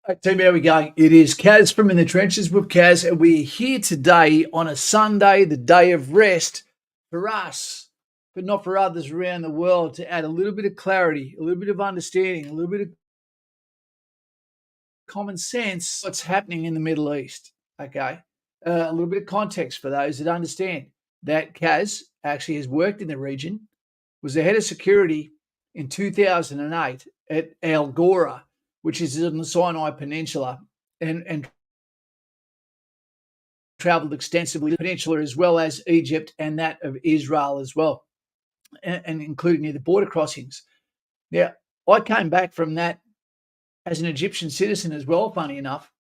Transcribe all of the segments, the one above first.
Team, how are we going? It is Kaz from In the Trenches with Kaz, and we're here today on a Sunday, the day of rest for us, but not for others around the world, to add a little bit of clarity, a little bit of understanding, a little bit of common sense what's happening in the Middle East. Okay, a little bit of context for those that understand that Kaz actually has worked in the region, was the head of security in 2008 at Al Ghura, which is on the Sinai Peninsula, and traveled extensively the peninsula as well as Egypt and that of Israel as well, and including near the border crossings. Now, I came back from that as an Egyptian citizen as well, funny enough,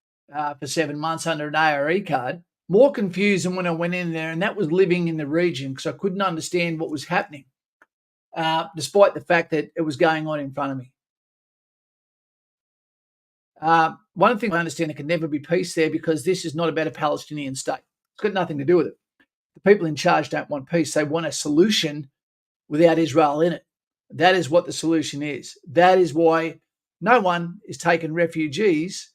for 7 months under an ARE card. More confused than when I went in there, and that was living in the region because I couldn't understand what was happening, despite the fact that it was going on in front of me. One thing I understand, there can never be peace there because this is not about a Palestinian state. It's got nothing to do with it. The people in charge don't want peace. They want a solution without Israel in it. That is what the solution is. That is why no one is taking refugees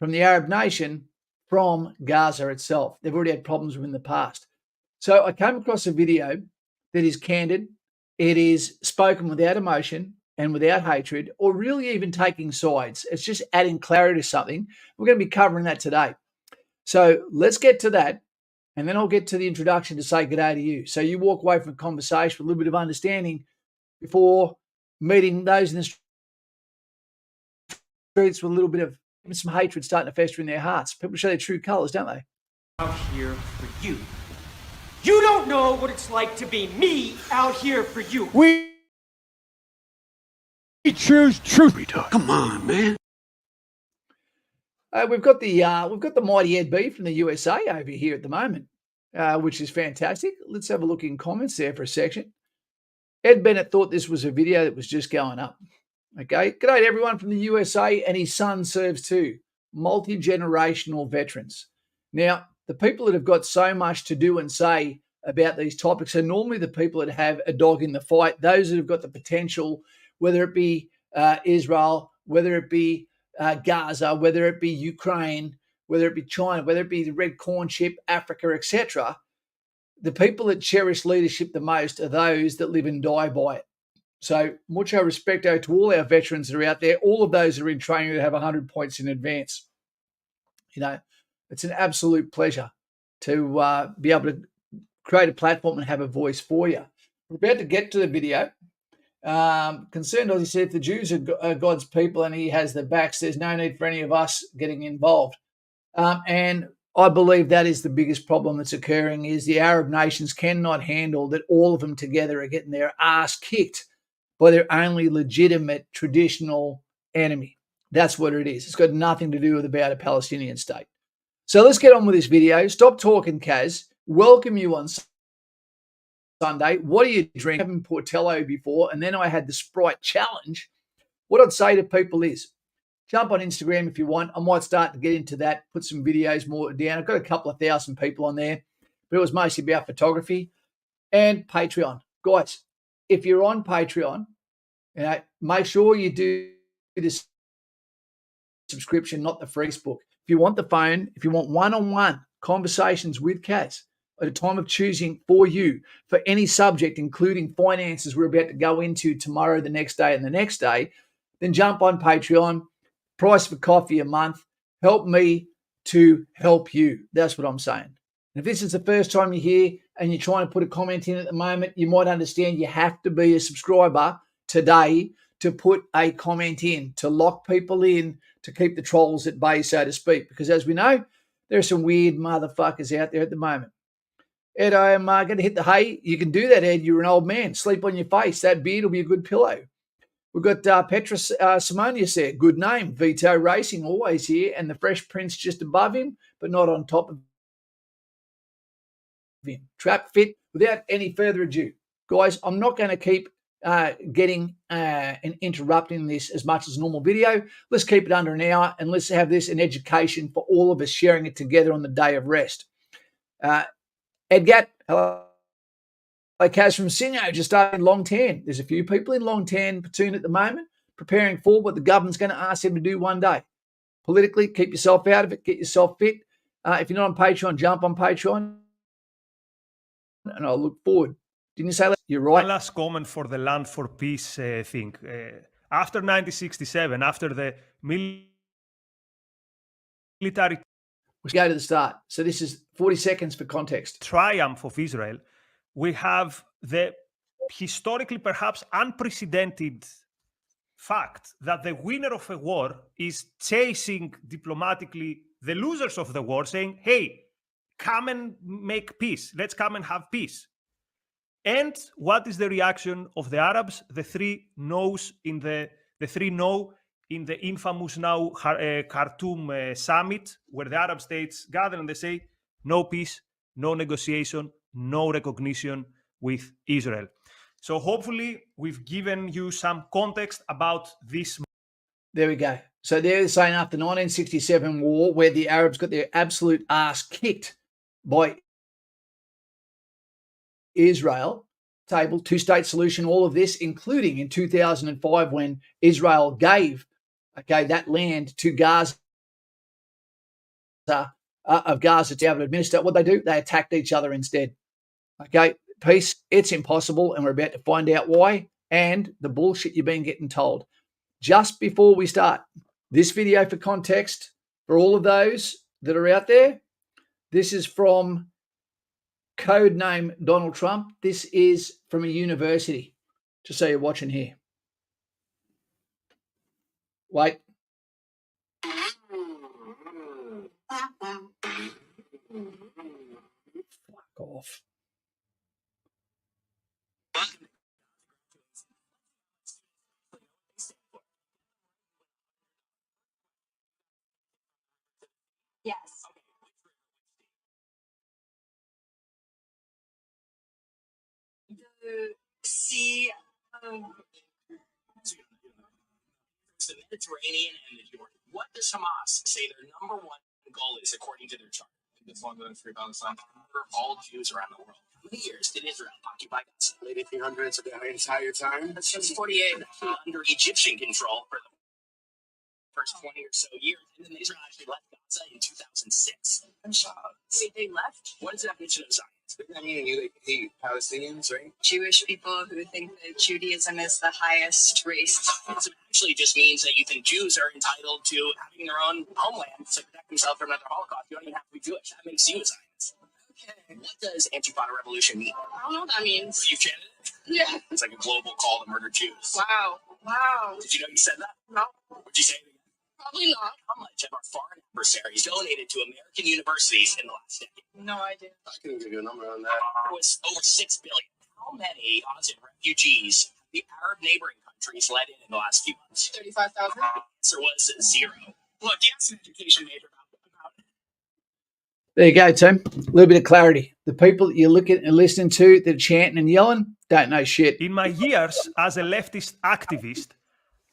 from the Arab nation from Gaza itself. They've already had problems in the past. So I came across a video that is candid. It is spoken without emotion and without hatred, or really even taking sides. It's just adding clarity to something. We're going to be covering that today. So let's get to that, and then I'll get to the introduction to say good day to you. So you walk away from a conversation with a little bit of understanding before meeting those in the streets with a little bit of some hatred starting to fester in their hearts. People show their true colours, don't they? Out here for you. You don't know what it's like to be me out here for you. We choose truth. Come on, man. We've got the mighty Ed B from the USA over here at the moment, which is fantastic. Let's have a look in comments there for a section. Ed Bennett thought this was a video that was just going up. Okay, g'day to everyone from the USA, and his son serves too. Multi-generational veterans. Now, the people that have got so much to do and say about these topics are normally the people that have a dog in the fight, those that have got the potential, whether it be Israel, whether it be Gaza, whether it be Ukraine, whether it be China, whether it be the Red Corn Chip, Africa, etc. The people that cherish leadership the most are those that live and die by it. So mucho respecto to all our veterans that are out there, all of those that are in training that have 100 points in advance. You know, it's an absolute pleasure to be able to create a platform and have a voice for you. We're about to get to the video. Concerned, as he said, if the Jews are God's people and he has their backs, there's no need for any of us getting involved. And I believe that is the biggest problem that's occurring, is the Arab nations cannot handle that all of them together are getting their ass kicked by their only legitimate traditional enemy. That's what it is. It's got nothing to do with about a Palestinian state. So let's get on with this video. Stop talking, Kaz. Welcome you on Sunday. What are you drinking? I haven't Portello before, and then I had the Sprite challenge. What I'd say to people is, jump on Instagram if you want. I might start to get into that, put some videos more down. I've got a couple of thousand people on there, but it was mostly about photography. And Patreon. Guys, if you're on Patreon, make sure you do this subscription, not the free book. If you want the phone, if you want one-on-one conversations with Kaz at a time of choosing for you for any subject, including finances we're about to go into tomorrow, the next day, and the next day, then jump on Patreon. Price for coffee a month. Help me to help you. That's what I'm saying. And if this is the first time you're here and you're trying to put a comment in at the moment, you might understand you have to be a subscriber today to put a comment in, to lock people in, to keep the trolls at bay, so to speak. Because as we know, there are some weird motherfuckers out there at the moment. Ed, I am going to hit the hay. You can do that, Ed. You're an old man. Sleep on your face. That beard will be a good pillow. We've got Petra Simonius there. Good name. Vito Racing, always here. And the Fresh Prince just above him, but not on top of him. Trap fit. Without any further ado, guys, I'm not going to keep getting and interrupting this as much as a normal video. Let's keep it under an hour, and let's have this an education for all of us, sharing it together on the day of rest. Edgat, hello. Kaz from Singo, just started in Long Tan. There's a few people in Long Tan platoon at the moment preparing for what the government's going to ask them to do one day. politically. Keep yourself out of it. Get yourself fit. If you're not on Patreon, jump on Patreon. And I'll look forward. Didn't you say that? You're right. One last comment for the Land for Peace thing. After 1967, after the military... Let's go to the start. So this is 40 seconds for context. Triumph of Israel, we have the historically perhaps unprecedented fact that the winner of a war is chasing diplomatically the losers of the war, saying, hey, come and make peace. Let's come and have peace. And what is the reaction of the Arabs? The three no's in the three no in the infamous now Khartoum summit, where the Arab states gather and they say, no peace, no negotiation, no recognition with Israel. So hopefully we've given you some context about this. There we go. So they're saying after the 1967 war, where the Arabs got their absolute ass kicked by Israel, table, two-state solution, all of this, including in 2005 when Israel gave that land to Gaza, of Gaza to be able to administer. What they do, they attacked each other instead. Okay, peace, it's impossible, and we're about to find out why and the bullshit you've been getting told. Just before we start this video, for context, for all of those that are out there, this is from Codename Donald Trump. This is from a university, just so you're watching here. Wait. Fuck off. Yes. The Sea of... The Mediterranean and the Jordan. What does Hamas say their number one goal is according to their charter? This one to free Palestine. For all Jews around the world. How many years did Israel occupy Gaza? Late 1800s, the entire time. That's since 48. Under Egyptian control for the first 20 or so years, and then Israel actually left Gaza in 2006. I'm shocked. Wait, they left? What is the definition of Zion? Doesn't that mean you hate Palestinians, right? Jewish people who think that Judaism is the highest race. Zionism actually just means that you think Jews are entitled to having their own homeland to protect themselves from another Holocaust. You don't even have to be Jewish. That makes you a Zionist. Okay. What does Antifada revolution mean? I don't know what that means. You've chanted it? Yeah. It's like a global call to murder Jews. Wow. Wow. Did you know you said that? No. Would you say it again? Probably not. How much have our foreign adversaries donated to American universities in the last decade? No idea. I can give you a number on that. It was over $6 billion. How many Gaza refugees have the Arab neighboring countries let in the last few months? 35,000. The answer was 0. Look, you asked an education major about it. There you go, Tim. A little bit of clarity. The people that you're looking and listening to that are chanting and yelling don't know shit. In my years as a leftist activist,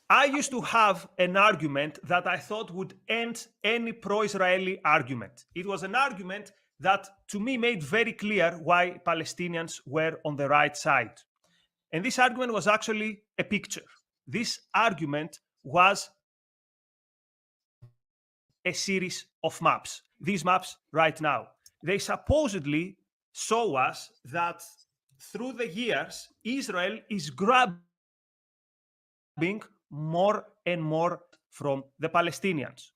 I used to have an argument that I thought would end any pro-Israeli argument. It was an argument that, to me, made very clear why Palestinians were on the right side. And this argument was actually a picture. This argument was a series of maps. These maps right now, they supposedly show us that through the years, Israel is grabbing more and more from the Palestinians.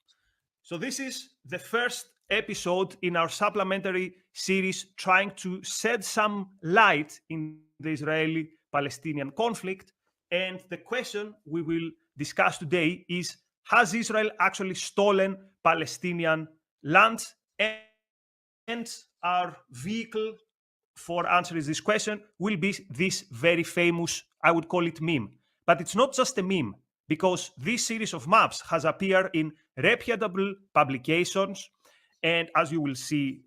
So this is the first episode in our supplementary series trying to shed some light in the Israeli-Palestinian conflict. And the question we will discuss today is, has Israel actually stolen Palestinian land? And our vehicle for answering this question will be this very famous, I would call it meme. But it's not just a meme, because this series of maps has appeared in reputable publications, and as you will see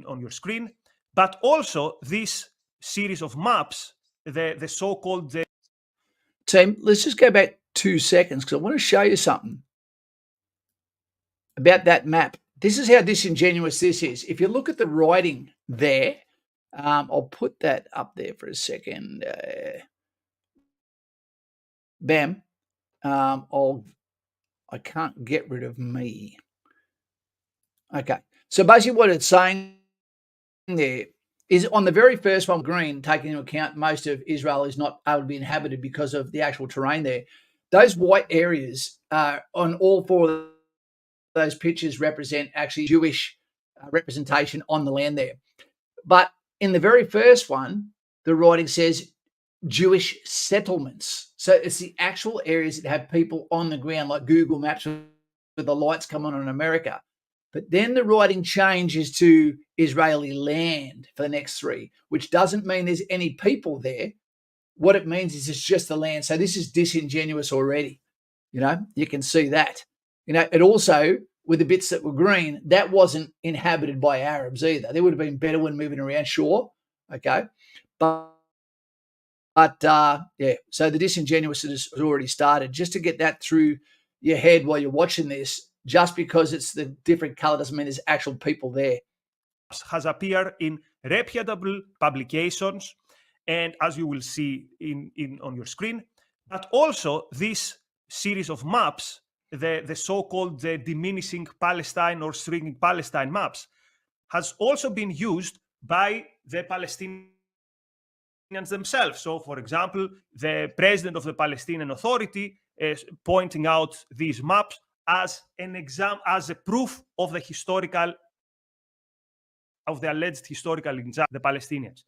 on your screen, but also this series of maps, the so-called... Tim, let's just go back 2 seconds because I want to show you something about that map. This is how disingenuous this is. If you look at the writing there, I'll put that up there for a second. Bam. I'll I can't get rid of me. Okay. So basically what it's saying there is on the very first one, green, taking into account most of Israel is not able to be inhabited because of the actual terrain there. Those white areas on all four of those pictures represent actually Jewish representation on the land there. But in the very first one, the writing says Jewish settlements. So it's the actual areas that have people on the ground, like Google Maps with the lights come on in America. But then the writing changes to Israeli land for the next three, which doesn't mean there's any people there. What it means is it's just the land. So this is disingenuous already. You can see that. It also, with the bits that were green, that wasn't inhabited by Arabs either. There would have been Bedouin moving around, sure. Okay. But yeah, so the disingenuous has already started. Just to get that through your head while you're watching this, just because it's the different color doesn't mean there's actual people there. Has appeared in reputable publications, and as you will see on your screen, but also this series of maps, the so-called the diminishing Palestine or shrinking Palestine maps, has also been used by the Palestinians themselves. So, for example, the president of the Palestinian Authority is pointing out these maps as an example, as a proof of the alleged historical injustice of the Palestinians.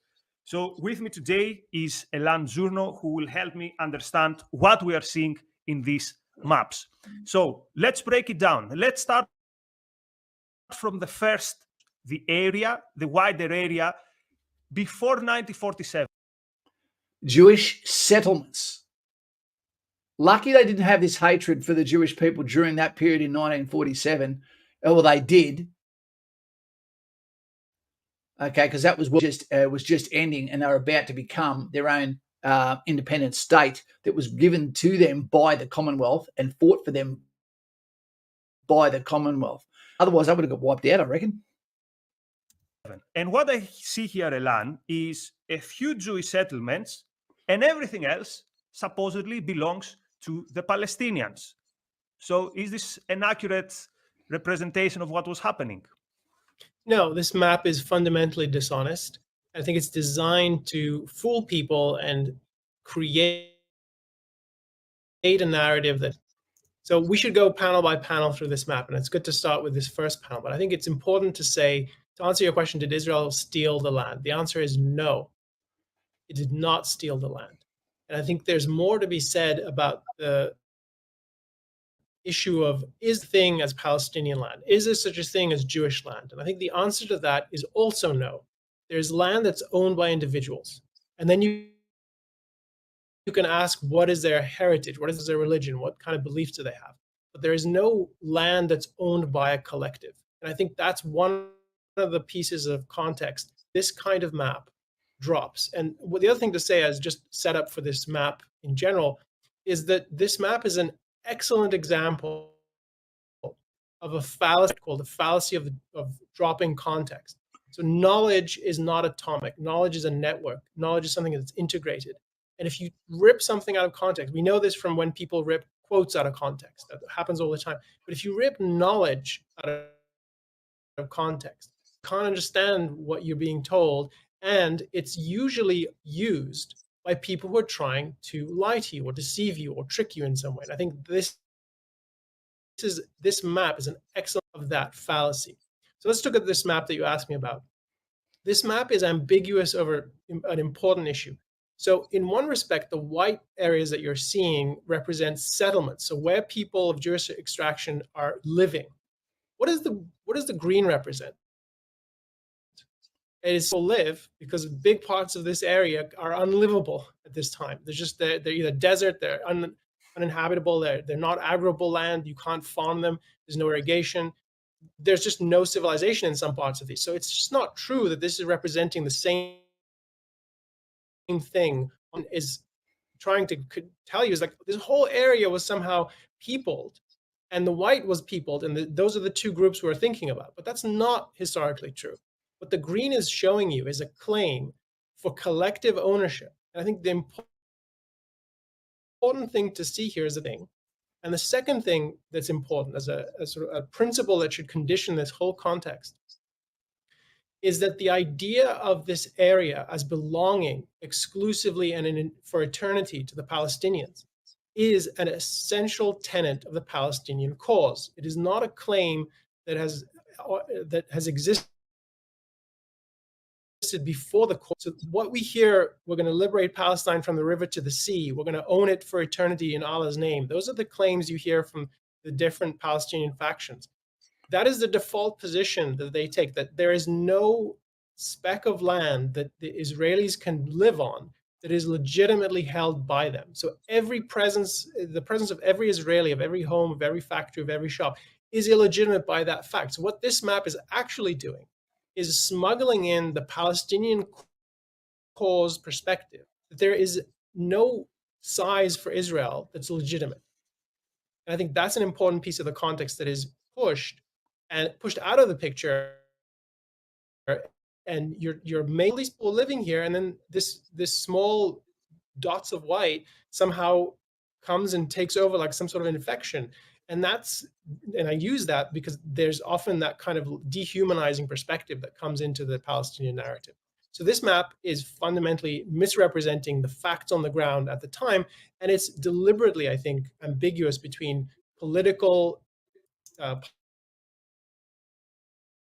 So with me today is Elan Journo, who will help me understand what we are seeing in these maps. So let's break it down. Let's start from the wider area before 1947. Jewish settlements. Lucky they didn't have this hatred for the Jewish people during that period in 1947. Well, they did. Okay, because that was just ending, and they were about to become their own independent state that was given to them by the Commonwealth and fought for them by the Commonwealth. Otherwise, they would have got wiped out, I reckon. And what I see here, Elan, is a few Jewish settlements, and everything else supposedly belongs to the Palestinians. So is this an accurate representation of what was happening? No, this map is fundamentally dishonest. I think it's designed to fool people and create a narrative that. So we should go panel by panel through this map, and it's good to start with this first panel. But I think it's important to say, to answer your question, did Israel steal the land? The answer is no. It did not steal the land. And I think there's more to be said about the issue of, is the thing as Palestinian land? Is there such a thing as Jewish land? And I think the answer to that is also no. There's land that's owned by individuals. And then you can ask, what is their heritage? What is their religion? What kind of beliefs do they have? But there is no land that's owned by a collective. And I think that's one of the pieces of context this kind of map drops. And the other thing to say, as just set up for this map in general, is that this map is an excellent example of a fallacy called the fallacy of dropping context. So knowledge is not atomic. Knowledge is a network. Knowledge is something that's integrated. And if you rip something out of context, we know this from when people rip quotes out of context. That happens all the time. But if you rip knowledge out of context, you can't understand what you're being told. And it's usually used by people who are trying to lie to you or deceive you or trick you in some way. And I think this map is an excellent of that fallacy. So let's look at this map that you asked me about. This map is ambiguous over an important issue. So in one respect, the white areas that you're seeing represent settlements. So where people of Jewish extraction are living. What does the green represent? It is to live, because big parts of this area are unlivable at this time. They're either desert, they're uninhabitable, they're not arable land, you can't farm them, there's no irrigation, there's just no civilization in some parts of these. So it's just not true that this is representing the same thing. Is trying to tell you is like this whole area was somehow peopled, and the white was peopled, and those are the two groups we're thinking about. But that's not historically true. What the green is showing you is a claim for collective ownership. And I think the important thing to see here is the thing And the second thing that's important as a sort of a principle that should condition this whole context is that the idea of this area as belonging exclusively and for eternity to the Palestinians is an essential tenet of the Palestinian cause. It is not a claim that has existed before the cause. So what we hear, we're going to liberate Palestine from the river to the sea, we're going to own it for eternity in Allah's name. Those are the claims you hear from the different Palestinian factions. That is the default position that they take, that there is no speck of land that the Israelis can live on that is legitimately held by them. So the presence of every Israeli, of every home, of every factory, of every shop is illegitimate by that fact. So what this map is actually doing is smuggling in the Palestinian cause perspective, that there is no size for Israel that's legitimate. And I think that's an important piece of the context that is pushed out of the picture, and you're mainly people living here, and then this small dots of white somehow comes and takes over like some sort of infection. And I use that because there's often that kind of dehumanizing perspective that comes into the Palestinian narrative. So this map is fundamentally misrepresenting the facts on the ground at the time, and it's deliberately, I think, ambiguous between political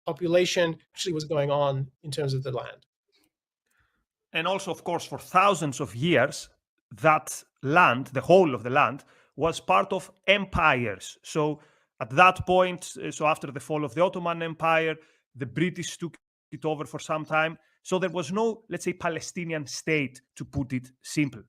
population, actually what's going on in terms of the land. And also, of course, for thousands of years, that land, the whole of the land, was part of empires. So at that point, so after the fall of the Ottoman Empire, the British took it over for some time. So there was no, let's say, Palestinian state, to put it simple.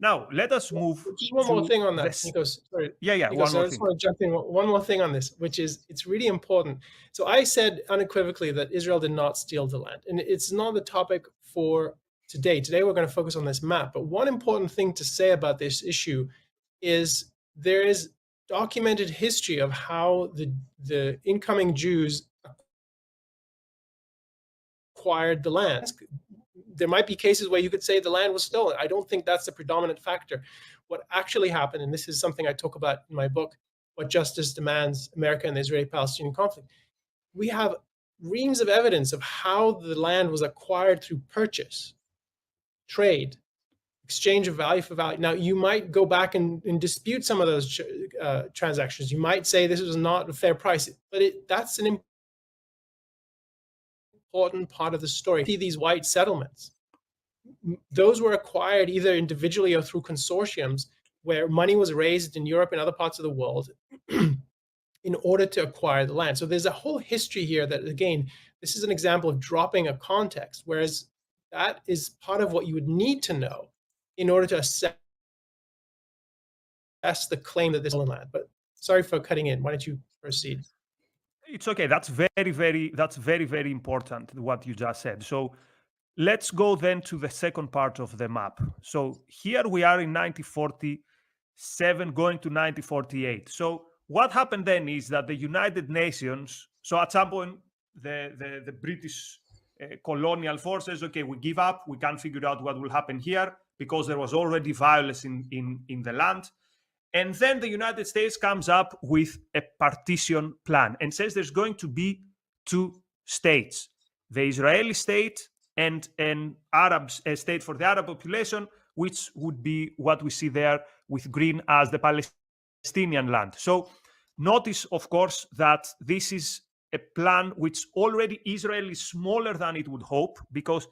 Now, let us move. Just one more thing on that, Nikos. Sorry. Yeah. Nikos, I just want to jump in. One more thing on this, which is it's really important. So I said unequivocally that Israel did not steal the land, and it's not the topic for today. Today we're going to focus on this map. But one important thing to say about this issue is there is documented history of how the incoming Jews acquired the land. There might be cases where you could say the land was stolen. I don't think that's the predominant factor. What actually happened, and this is something I talk about in my book, What Justice Demands, America and the Israeli-Palestinian Conflict, we have reams of evidence of how the land was acquired through purchase, trade, exchange of value for value. Now, you might go back and dispute some of those transactions. You might say this was not a fair price, but that's an important part of the story. See these white settlements. Those were acquired either individually or through consortiums where money was raised in Europe and other parts of the world in order to acquire the land. So there's a whole history here that, again, this is an example of dropping a context, whereas that is part of what you would need to know in order to assess the claim that this is land. But sorry for cutting in. Why don't you proceed? It's okay. That's very, very important, what you just said. So let's go then to the second part of the map. So here we are in 1947 going to 1948. So what happened then is that the United Nations, so at some point the British colonial forces, okay, we give up, we can't figure out what will happen here because there was already violence in the land. And then the United States comes up with a partition plan and says there's going to be two states, the Israeli state and an Arab state for the Arab population, which would be what we see there with green as the Palestinian land. So notice, of course, that this is a plan which already Israel is smaller than it would hope, because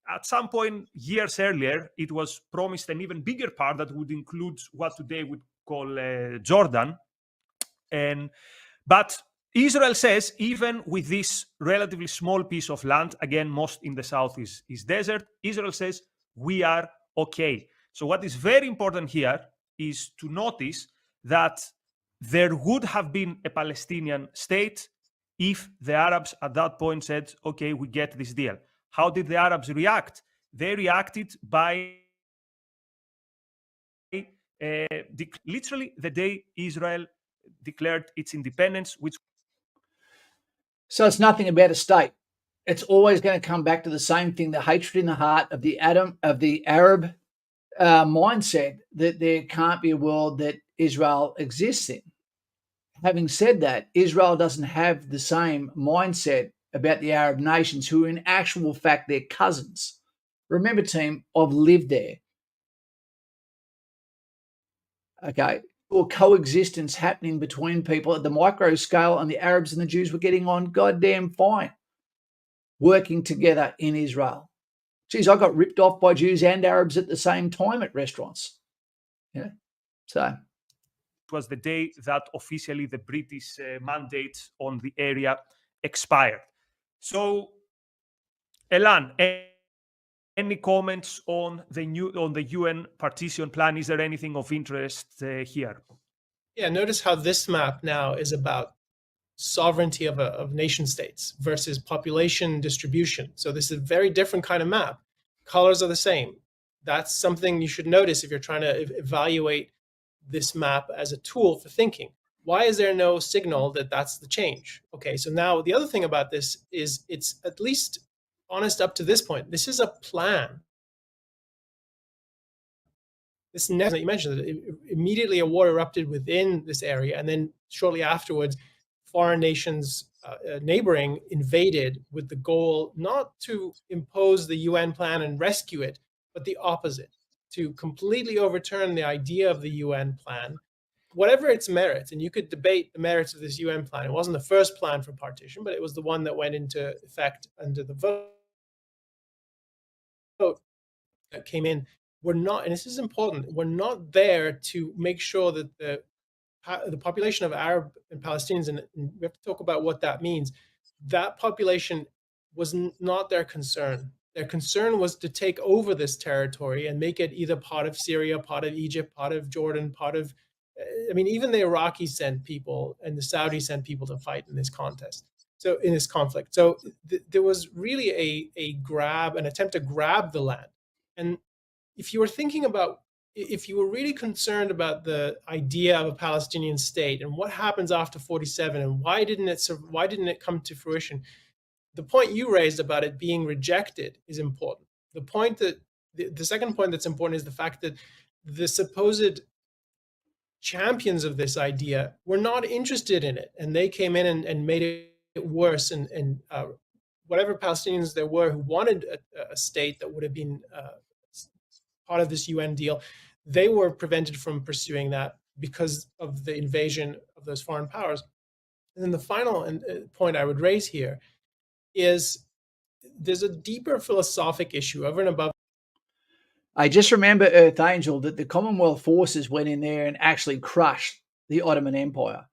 at some point years earlier, it was promised an even bigger part that would include what today would call Jordan. But Israel says, even with this relatively small piece of land, again, most in the south is desert, Israel says, we are okay. So what is very important here is to notice that there would have been a Palestinian state if the Arabs at that point said, okay, we get this deal. How did the Arabs react? They reacted by literally the day Israel declared its independence, which. So it's nothing about a state. It's always going to come back to the same thing: the hatred in the heart of the Arab mindset that there can't be a world that Israel exists in. Having said that, Israel doesn't have the same mindset about the Arab nations, who are in actual fact their cousins. Remember, team, I've lived there. Okay, or coexistence happening between people at the micro scale, and the Arabs and the Jews were getting on goddamn fine, working together in Israel. Geez, I got ripped off by Jews and Arabs at the same time at restaurants. Yeah, so it was the day that officially the British mandate on the area expired. So, Elan, any comments on the UN partition plan? Is there anything of interest here? Yeah, notice how this map now is about sovereignty of nation states versus population distribution. So this is a very different kind of map. Colors are the same. That's something you should notice if you're trying to evaluate this map as a tool for thinking. Why is there no signal that that's the change? Okay, so now the other thing about this is it's at least honest up to this point. This is a plan. This next that you mentioned, that immediately a war erupted within this area, and then shortly afterwards, foreign nations neighboring invaded with the goal not to impose the UN plan and rescue it, but the opposite, to completely overturn the idea of the UN plan, whatever its merits. And you could debate the merits of this UN plan. It wasn't the first plan for partition, but it was the one that went into effect under the vote that came in. We're not, and this is important, we're not there to make sure that the population of Arab and Palestinians, and we have to talk about what that means, that population was not their concern. Their concern was to take over this territory and make it either part of Syria, part of Egypt, part of Jordan, part of, I mean, even the Iraqis sent people and the Saudis sent people to fight in this contest. So in this conflict. So there was really an attempt to grab the land. And if you were thinking about, if you were really concerned about the idea of a Palestinian state and what happens after 47 and why didn't it come to fruition, the point you raised about it being rejected is important. The point that the second point that's important is the fact that the supposed champions of this idea were not interested in it, and they came in and made it worse. And whatever Palestinians there were who wanted a state that would have been part of this UN deal, they were prevented from pursuing that because of the invasion of those foreign powers. And then the final point I would raise here is there's a deeper philosophic issue over and above. I just remember, Earth Angel, that the Commonwealth forces went in there and actually crushed the Ottoman Empire.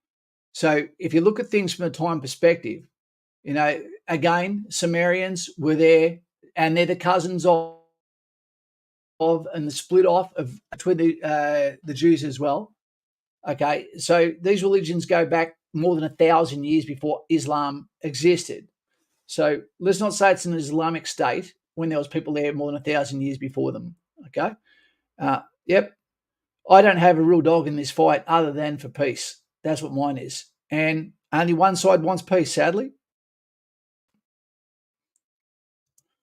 So if you look at things from a time perspective, you know, again, Sumerians were there, and they're the cousins of and the split off of between the Jews as well. Okay, so these religions go back more than 1,000 years before Islam existed. So let's not say it's an Islamic state when there was people there more than 1,000 years before them. Okay, yep. I don't have a real dog in this fight other than for peace. That's what mine is, and only one side wants peace, sadly.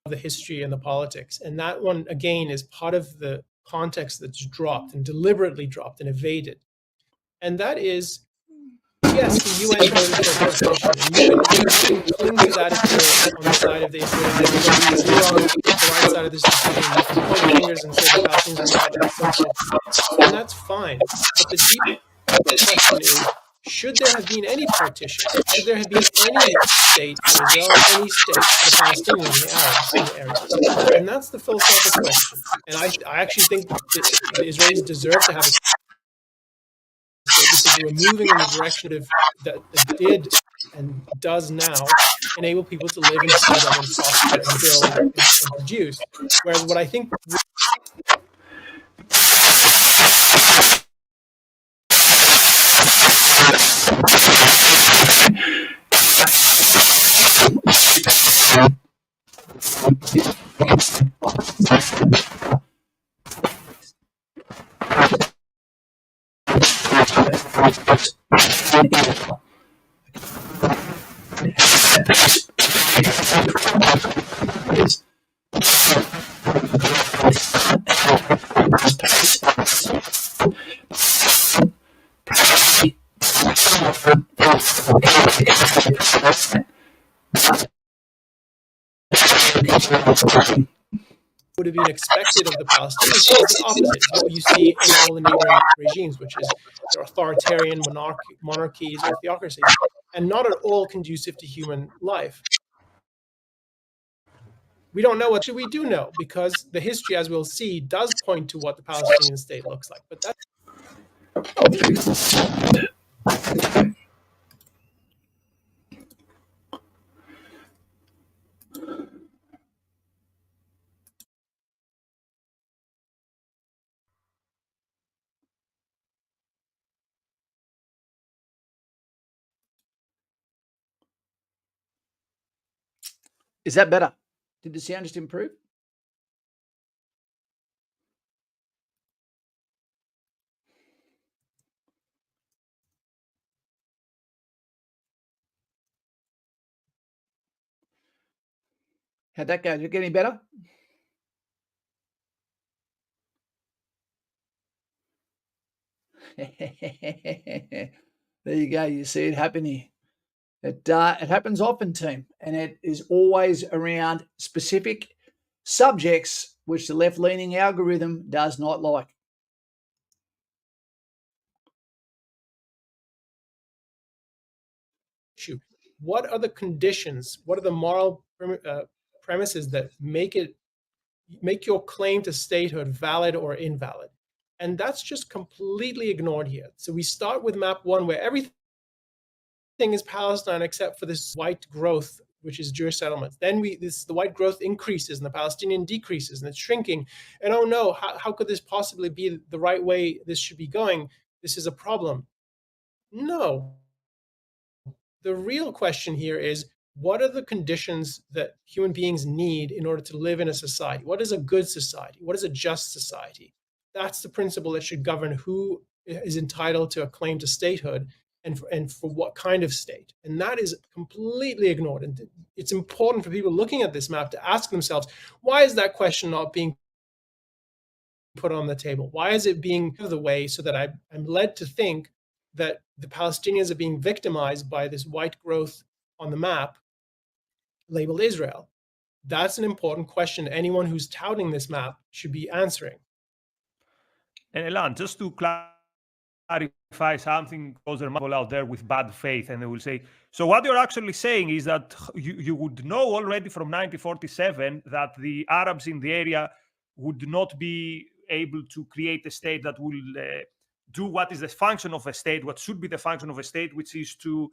The history and the politics, and that one again is part of the context that's dropped and deliberately dropped and evaded, and that is, yes, the UN voted for partition, and you can cling to that if you're on the side of the Israelis. If you're on the right side of this decision, you can point fingers and say the Palestinians are right, and that's fine. But the deep question is, should there have been any partition? Should there have been any state for Israel, any state for the Palestinians, the Arabs in the area? And that's the philosophical question. And I actually think that the Israelis deserve to have a state because we're moving in the direction of that did and does now enable people to live in freedom and prosper and build and produce. Whereas what I think would have been expected of the Palestinians is the opposite. It's what you see in all the neighboring regimes, which is their authoritarian monarchies or theocracies, and not at all conducive to human life. We don't know what we do know, because the history, as we'll see, does point to what the Palestinian state looks like. But that's Is that better? Did the sound just improve? How'd that go? Did it get any better? There you go. You see it happening. It happens often, team, and it is always around specific subjects which the left-leaning algorithm does not like. what are the conditions? What are the moral premises that make your claim to statehood valid or invalid? And that's just completely ignored here. So we start with map 1, where everything is Palestine except for this white growth, which is Jewish settlements. Then the white growth increases and the Palestinian decreases, and it's shrinking. And oh no, how could this possibly be the right way this should be going? This is a problem. No. The real question here is, what are the conditions that human beings need in order to live in a society? What is a good society? What is a just society? That's the principle that should govern who is entitled to a claim to statehood and for what kind of state. And that is completely ignored. And it's important for people looking at this map to ask themselves, why is that question not being put on the table? Why is it being out of the way so that I'm led to think that the Palestinians are being victimized by this white growth on the map labeled Israel? That's an important question anyone who's touting this map should be answering. And Elan, just to clarify something, because there are people out there with bad faith, and they will say, so what you're actually saying is that you would know already from 1947 that the Arabs in the area would not be able to create a state that will do what is the function of a state, what should be the function of a state, which is to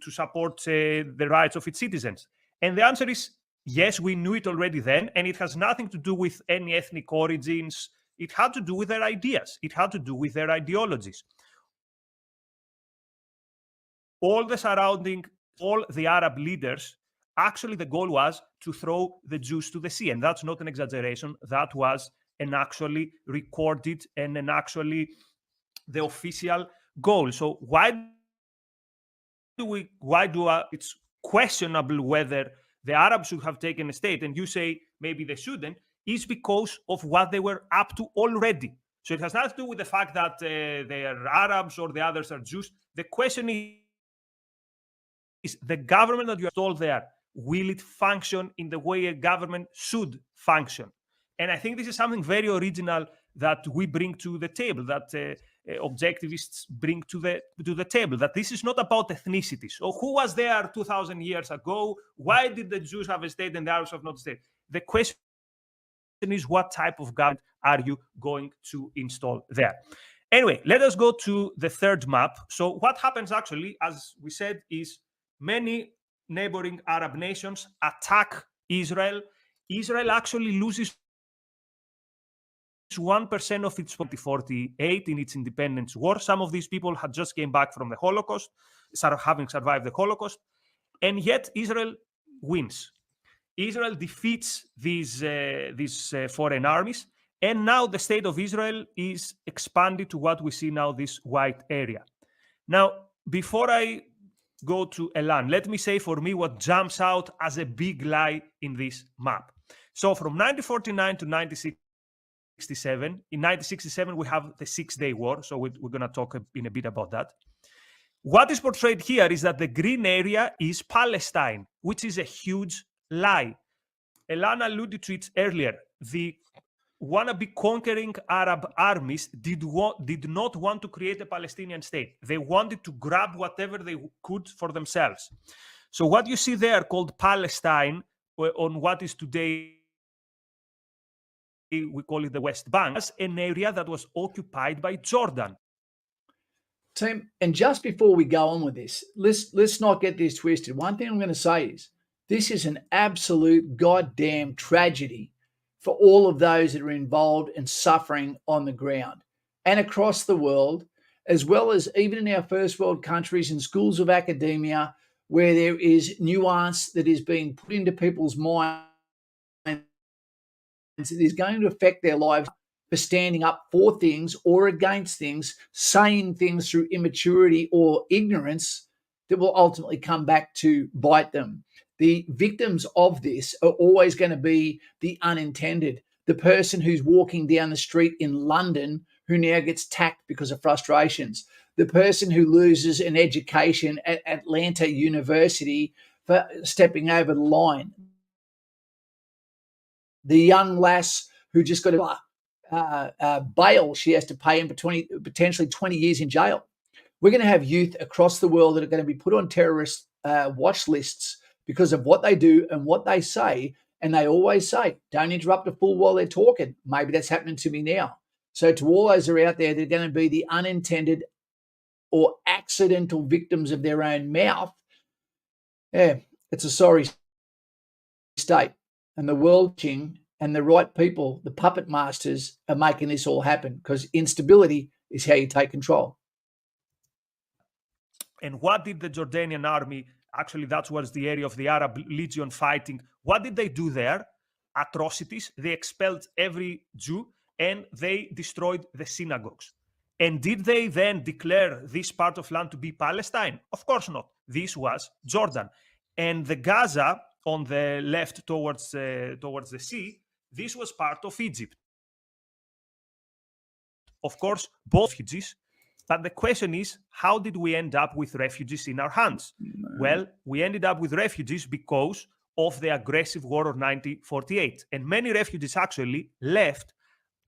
support the rights of its citizens. And the answer is yes, we knew it already then, and it has nothing to do with any ethnic origins. It had to do with their ideas. It had to do with their ideologies. All the Arab leaders, actually the goal was to throw the Jews to the sea. And that's not an exaggeration. That was an actually recorded and an actually the official goal. So it's questionable whether the Arabs should have taken a state, and you say maybe they shouldn't, is because of what they were up to already. So it has nothing to do with the fact that they are Arabs or the others are Jews. The question is the government that you installed there, will it function in the way a government should function? And I think this is something very original that we bring to the table, that objectivists bring to the table, that this is not about ethnicity. So who was there 2,000 years ago? Why did the Jews have a state and the Arabs have not a state? The question is, what type of government are you going to install there? Anyway, let us go to the third map. So what happens actually, as we said, is many neighboring Arab nations attack Israel. Israel actually loses 1% of its 2048 in its independence war. Some of these people had just came back from the Holocaust, having survived the Holocaust, and yet Israel wins. Israel defeats these foreign armies, and now the state of Israel is expanded to what we see now, this white area. Now, before I go to Elan, let me say for me what jumps out as a big lie in this map. So from 1949 to 1967, in 1967, we have the 6-Day War. So we're going to talk in a bit about that. What is portrayed here is that the green area is Palestine, which is a huge lie. Elan alluded to it earlier. The wannabe conquering Arab armies did not want to create a Palestinian state. They wanted to grab whatever they could for themselves. So what you see there called Palestine, on what is today, we call it the West Bank, was an area that was occupied by Jordan. Team, and just before we go on with this, let's not get this twisted. One thing I'm going to say is this is an absolute goddamn tragedy for all of those that are involved and suffering on the ground and across the world, as well as even in our first world countries and schools of academia, where there is nuance that is being put into people's minds that is going to affect their lives for standing up for things or against things, saying things through immaturity or ignorance that will ultimately come back to bite them. The victims of this are always going to be the unintended. The person who's walking down the street in London who now gets tacked because of frustrations. The person who loses an education at Atlanta University for stepping over the line. The young lass who just got bail she has to pay him for potentially 20 years in jail. We're going to have youth across the world that are going to be put on terrorist watch lists because of what they do and what they say. And they always say, don't interrupt a fool while they're talking. Maybe that's happening to me now. So to all those that are out there, they're going to be the unintended or accidental victims of their own mouth. Yeah, it's a sorry state. And the world and the right people, the puppet masters, are making this all happen because instability is how you take control. And what did the Jordanian army, actually that was the area of the Arab Legion fighting, what did they do there? Atrocities. They expelled every Jew and they destroyed the synagogues. And did they then declare this part of land to be Palestine? Of course not. This was Jordan. And the Gaza on the left towards the sea, this was part of Egypt. Of course, both refugees. But the question is, how did we end up with refugees in our hands? Well, we ended up with refugees because of the aggressive war of 1948. And many refugees actually left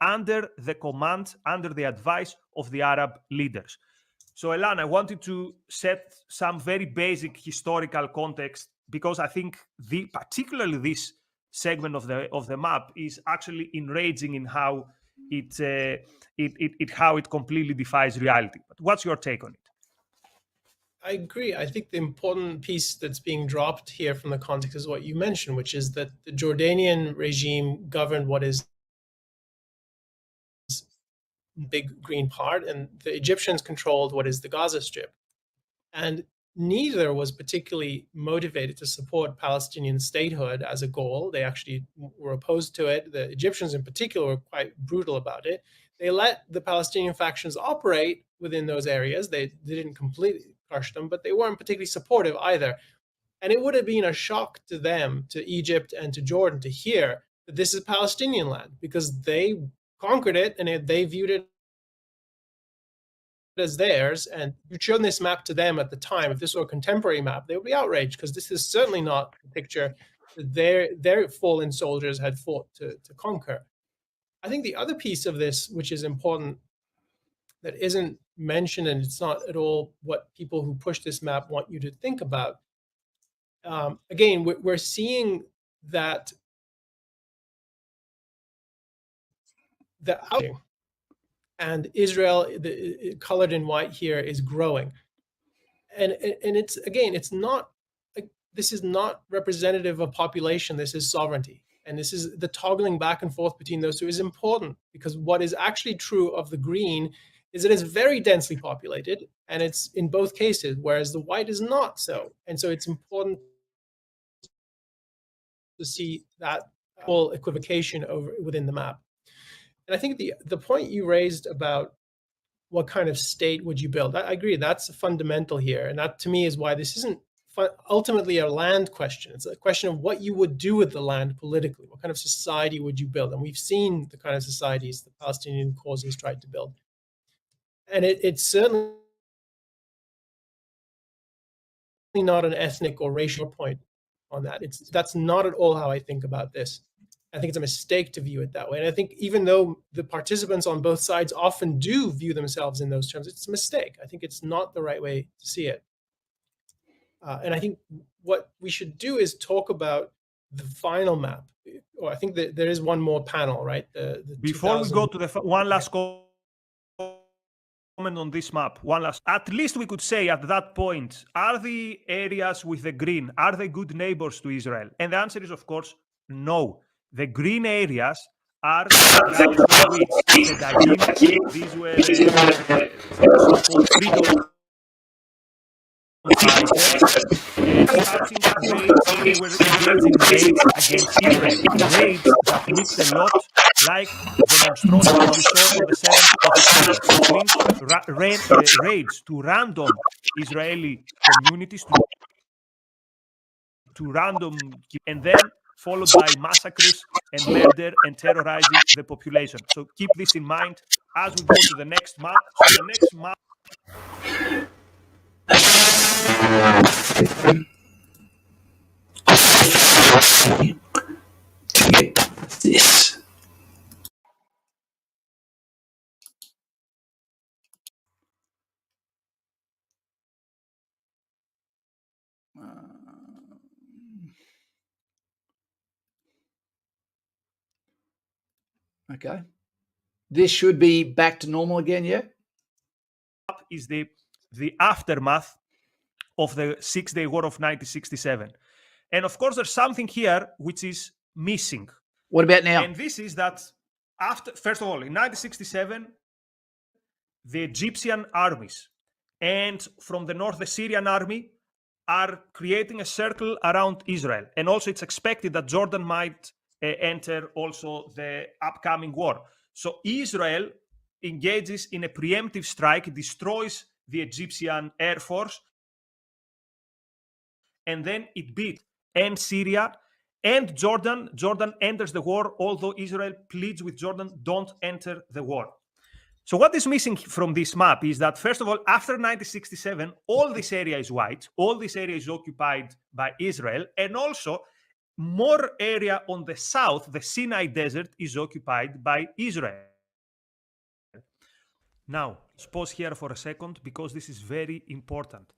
under the command, under the advice of the Arab leaders. So, Elan, I wanted to set some very basic historical context because I think particularly this segment of the map is actually enraging in how it completely defies reality. But what's your take on it? I agree. I think the important piece that's being dropped here from the context is what you mentioned, which is that the Jordanian regime governed what is big green part, and the Egyptians controlled what is the Gaza Strip. And neither was particularly motivated to support Palestinian statehood as a goal. They actually were opposed to it. The Egyptians in particular were quite brutal about it. They let the Palestinian factions operate within those areas. They didn't completely crush them, but they weren't particularly supportive either. And it would have been a shock to them, to Egypt and to Jordan, to hear that this is Palestinian land because they conquered it and they viewed it as theirs. And you'd shown this map to them at the time. If this were a contemporary map, they would be outraged because this is certainly not the picture that their fallen soldiers had fought to conquer. I think the other piece of this, which is important, that isn't mentioned, and it's not at all what people who push this map want you to think about. Again, we're seeing that the outing and Israel, colored in white here, is growing, and it's it's not. This is not representative of population. This is sovereignty. And this is the toggling back and forth between those two is important because what is actually true of the green is that it's very densely populated and it's in both cases, whereas the white is not so. And so it's important to see that full equivocation within the map. And I think the point you raised about what kind of state would you build, I agree, that's fundamental here. And that to me is why this isn't ultimately a land question. It's a question of what you would do with the land politically. What kind of society would you build? And we've seen the kind of societies the Palestinian cause has tried to build. And it certainly not an ethnic or racial point on that. That's not at all how I think about this. I think it's a mistake to view it that way. And I think even though the participants on both sides often do view themselves in those terms, it's a mistake. I think it's not the right way to see it. And I think what we should do is talk about the final map. Or I think that there is one more panel, right? Before we go to the one last comment on this map, at least we could say at that point, are the areas with the green, are they good neighbors to Israel? And the answer is, of course, no. The green areas are those which these were so-called freedom fighters, starting raids. They were engaged in raids against Israel. Raids that looked a lot like the monstrosity we saw on the 7th of October, which means raids to random Israeli communities, to random, and then followed by massacres and murder and terrorizing the population. So keep this in mind as we go to the next map. So the next map. This. Okay. This should be back to normal again, yeah? Is the aftermath of the Six-Day War of 1967. And of course, there's something here which is missing. What about now? And this is that first of all, in 1967, the Egyptian armies and from the north, the Syrian army are creating a circle around Israel. And also it's expected that Jordan might enter also the upcoming war. So Israel engages in a preemptive strike, destroys the Egyptian air force, and then it beat and Syria and Jordan. Jordan enters the war, although Israel pleads with Jordan, don't enter the war. So what is missing from this map is that, first of all, after 1967, all this area is white, all this area is occupied by Israel, and also more area on the south, the Sinai Desert, is occupied by Israel. Now, let's pause here for a second because this is very important.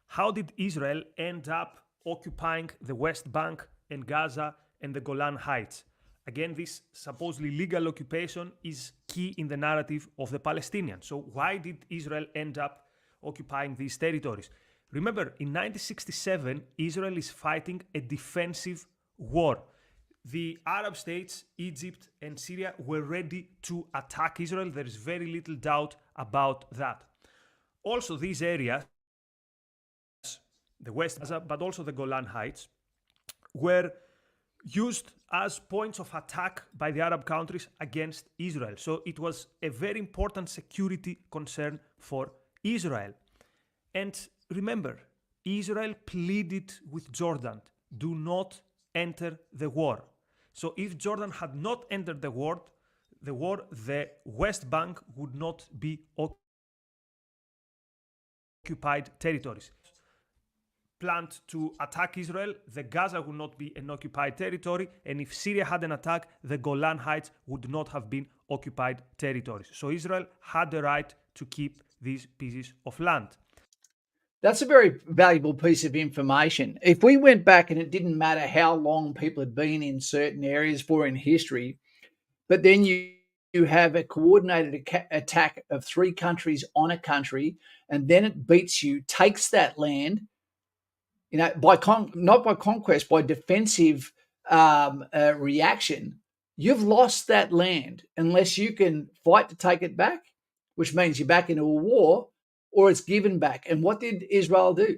How did Israel end up occupying the West Bank and Gaza and the Golan Heights? Again, this supposedly legal occupation is key in the narrative of the Palestinians. So why did Israel end up occupying these territories? Remember, in 1967, Israel is fighting a defensive war. The Arab states, Egypt and Syria, were ready to attack Israel. There is very little doubt about that. Also, these areas, the West Gaza, but also the Golan Heights, were used as points of attack by the Arab countries against Israel. So it was a very important security concern for Israel. And remember, Israel pleaded with Jordan, do not enter the war. So if Jordan had not entered the war, the West Bank would not be occupied territories. Planned to attack Israel, the Gaza would not be an occupied territory, and if Syria had an attack, the Golan Heights would not have been occupied territories. So Israel had the right to keep these pieces of land. That's a very valuable piece of information. If we went back and it didn't matter how long people had been in certain areas for in history, but then you have a coordinated attack of three countries on a country, and then it beats you, takes that land, not by conquest, by defensive reaction, you've lost that land unless you can fight to take it back, which means you're back into a war, or it's given back. And what did Israel do?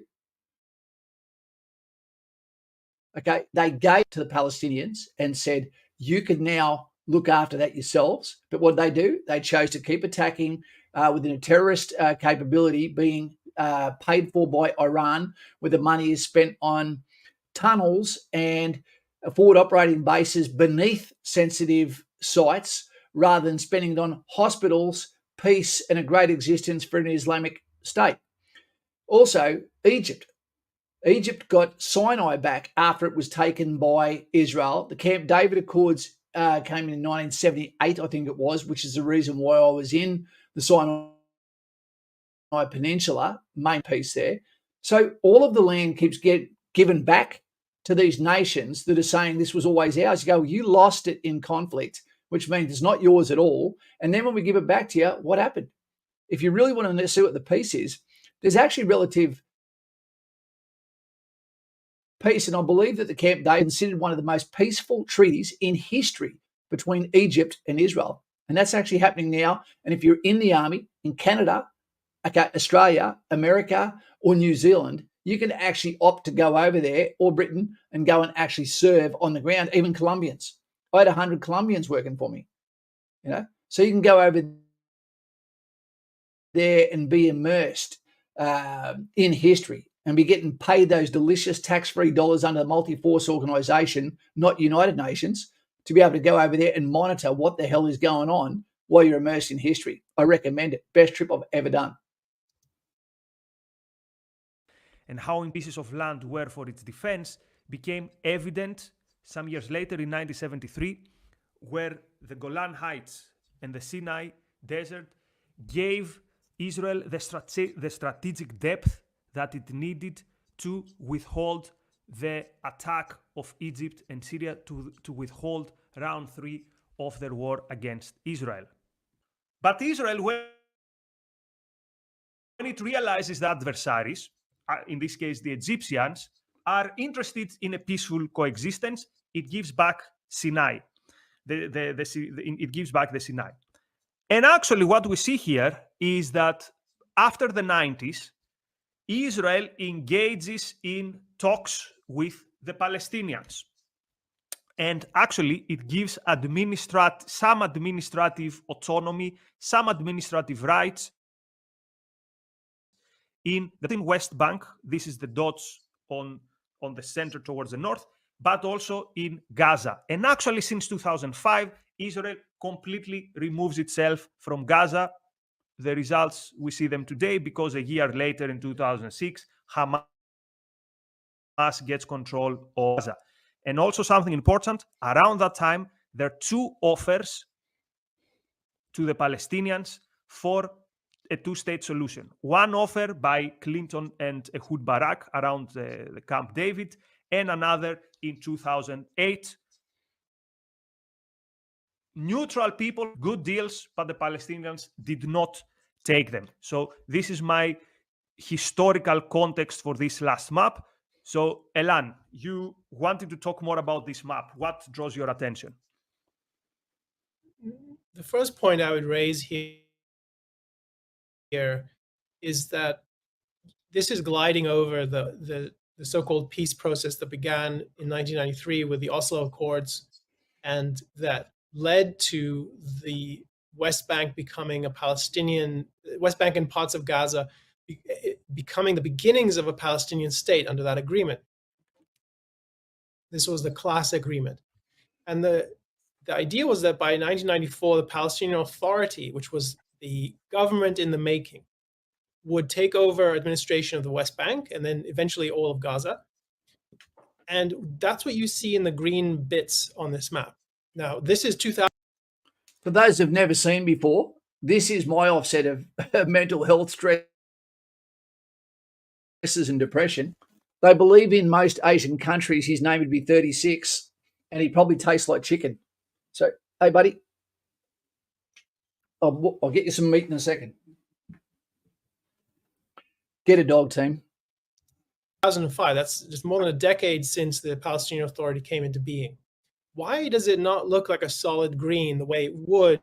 Okay, they gave to the Palestinians and said, you can now look after that yourselves. But what did they do? They chose to keep attacking within a terrorist capability being paid for by Iran, where the money is spent on tunnels and forward operating bases beneath sensitive sites rather than spending it on hospitals, peace, and a great existence for an Islamic state. Also, Egypt. Egypt got Sinai back after it was taken by Israel. The Camp David Accords came in 1978, I think it was, which is the reason why I was in the Sinai Peninsula, main piece there. So all of the land keeps given back to these nations that are saying this was always ours. You go, you lost it in conflict, which means it's not yours at all. And then when we give it back to you, what happened? If you really want to see what the peace is, there's actually relative peace. And I believe that the Camp David is considered one of the most peaceful treaties in history between Egypt and Israel. And that's actually happening now. And if you're in the army in Canada, okay, Australia, America, or New Zealand, you can actually opt to go over there, or Britain, and go and actually serve on the ground, even Colombians. I had 100 Colombians working for me, So you can go over there and be immersed in history and be getting paid those delicious tax-free dollars under the multi-force organization, not United Nations, to be able to go over there and monitor what the hell is going on while you're immersed in history. I recommend it. Best trip I've ever done. And how pieces of land were for its defense became evident some years later in 1973, where the Golan Heights and the Sinai Desert gave Israel the strategic depth that it needed to withhold the attack of Egypt and Syria, to withhold round 3 of their war against Israel. But Israel, when it realizes that adversaries, in this case the Egyptians, are interested in a peaceful coexistence, it gives back Sinai. It gives back the Sinai. And actually what we see here is that after the 90s, Israel engages in talks with the Palestinians. And actually it gives some administrative autonomy, some administrative rights in the West Bank. This is the dots on the center towards the north, but also in Gaza. And actually since 2005, Israel completely removes itself from Gaza. The results, we see them today because a year later in 2006, Hamas gets control of Gaza. And also something important, around that time, there are 2 offers to the Palestinians for a 2-state solution. One offer by Clinton and Ehud Barak around the Camp David, and another in 2008. Neutral people, good deals, but the Palestinians did not take them. So this is my historical context for this last map. So Elan, you wanted to talk more about this map. What draws your attention? The first point I would raise here is that this is gliding over the so-called peace process that began in 1993 with the Oslo Accords, and that led to the West Bank becoming a Palestinian, West Bank and parts of Gaza becoming the beginnings of a Palestinian state under that agreement. This was the class agreement. And the idea was that by 1994, the Palestinian Authority, which was the government in the making, would take over administration of the West Bank and then eventually all of Gaza. And that's what you see in the green bits on this map. Now, this is 2000. For those who've never seen before, this is my offset of mental health stresses and depression. They believe in most Asian countries his name would be 36 and he probably tastes like chicken. So, hey, buddy, I'll get you some meat in a second. Get a dog, team. 2005, that's just more than a decade since the Palestinian Authority came into being. Why does it not look like a solid green the way it would